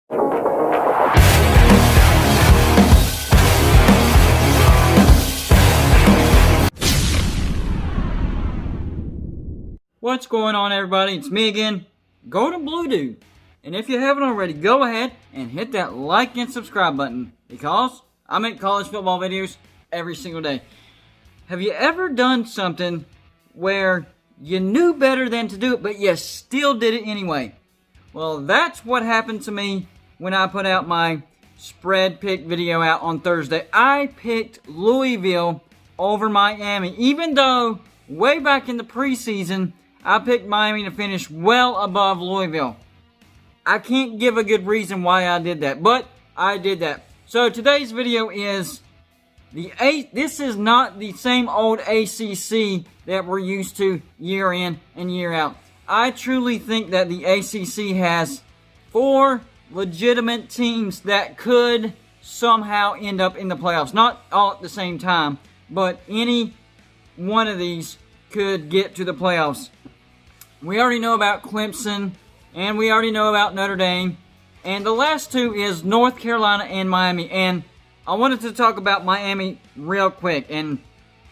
What's going on, everybody? It's me again, Golden Blue Dude. And if you haven't already, go ahead and hit that like and subscribe button, because I make college football videos every single day. Have you ever done something where you knew better than to do it, but you still did it anyway? Well, that's what happened to me when I put out my spread pick video out on Thursday. I picked Louisville over Miami, even though way back in the preseason, I picked Miami to finish well above Louisville. I can't give a good reason why I did that, but I did that. So today's video is this is not the same old ACC that we're used to year in and year out. I truly think that the ACC has 4 legitimate teams that could somehow end up in the playoffs. Not all at the same time, but any one of these could get to the playoffs. We already know about Clemson, and we already know about Notre Dame. And the last two is North Carolina and Miami. And I wanted to talk about Miami real quick. And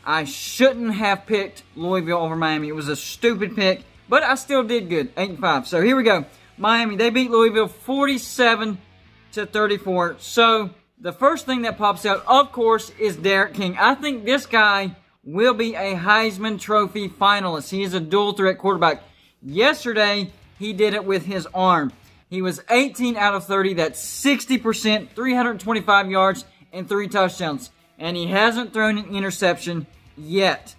I shouldn't have picked Louisville over Miami. It was a stupid pick, but I still did good, 8-5. So here we go. Miami, they beat Louisville 47-34. So the first thing that pops out, of course, is Derek King. I think this guy will be a Heisman Trophy finalist. He is a dual threat quarterback. Yesterday, he did it with his arm. He was 18 out of 30. That's 60%, 325 yards, and 3 touchdowns. And he hasn't thrown an interception yet.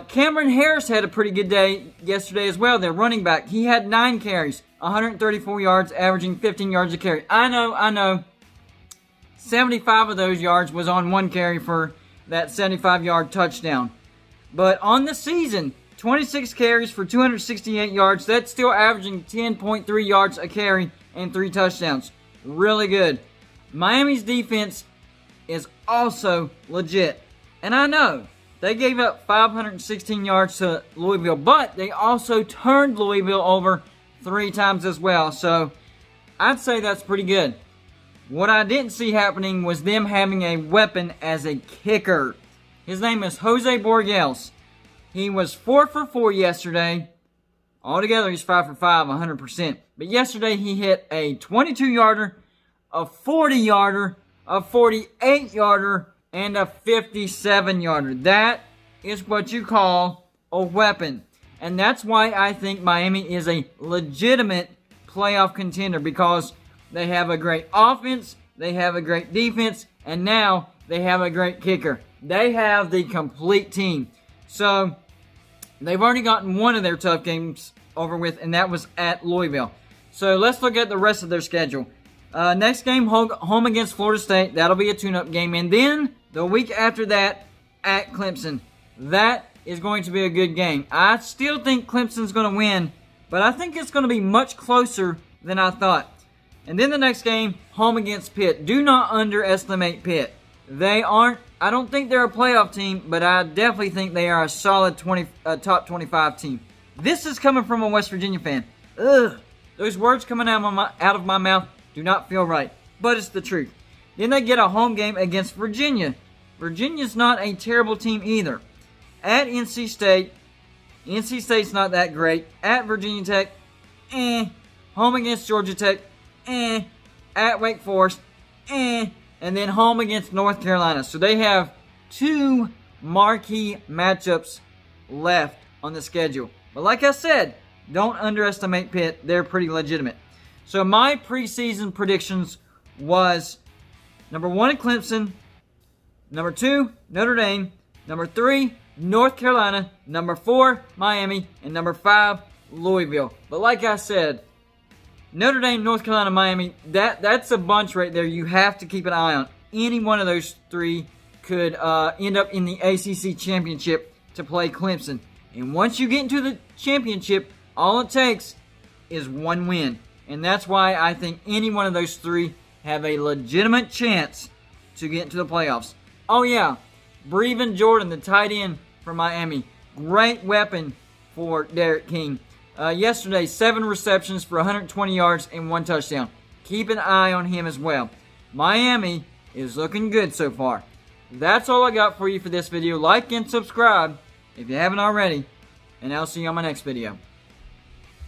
Cameron Harris had a pretty good day yesterday as well. Their running back. He had 9 carries, 134 yards, averaging 15 yards a carry. I know. 75 of those yards was on 1 carry for that 75-yard touchdown. But on the season, 26 carries for 268 yards. That's still averaging 10.3 yards a carry and 3 touchdowns. Really good. Miami's defense is also legit. And I know they gave up 516 yards to Louisville, but they also turned Louisville over 3 times as well. So I'd say that's pretty good. What I didn't see happening was them having a weapon as a kicker. His name is Jose Borgels. He was 4 for 4 yesterday. Altogether, he's 5 for 5, 100%. But yesterday, he hit a 22-yarder, a 40-yarder, a 48-yarder, and a 57-yarder. That is what you call a weapon. And that's why I think Miami is a legitimate playoff contender, because they have a great offense, they have a great defense, and now they have a great kicker. They have the complete team. So they've already gotten one of their tough games over with, and that was at Louisville. So let's look at the rest of their schedule. Next game, home against Florida State. That'll be a tune-up game. And then the week after that, at Clemson. That is going to be a good game. I still think Clemson's going to win, but I think it's going to be much closer than I thought. And then the next game, home against Pitt. Do not underestimate Pitt. They aren't, I don't think they're a playoff team, but I definitely think they are a solid top 25 team. This is coming from a West Virginia fan. Ugh, those words coming out of my mouth do not feel right, but it's the truth. Then they get a home game against Virginia. Virginia's not a terrible team either. At NC State, NC State's not that great. At Virginia Tech, Home against Georgia Tech, At Wake Forest, And then home against North Carolina. So they have 2 marquee matchups left on the schedule. But like I said, don't underestimate Pitt. They're pretty legitimate. So my preseason predictions was number 1 Clemson, number 2 Notre Dame, number 3 North Carolina, number 4 Miami, and number 5 Louisville. But like I said, Notre Dame, North Carolina, Miami, that's a bunch right there you have to keep an eye on. Any one of those 3 could end up in the ACC championship to play Clemson. And once you get into the championship, all it takes is 1 win. And that's why I think any one of those 3 have a legitimate chance to get into the playoffs. Oh yeah, Brevin Jordan, the tight end from Miami. Great weapon for Derek King. Yesterday, 7 receptions for 120 yards and 1 touchdown. keep an eye on him as well. Miami is looking good so far. That's all I got for you for this video. Like and subscribe if you haven't already, and I'll see you on my next video.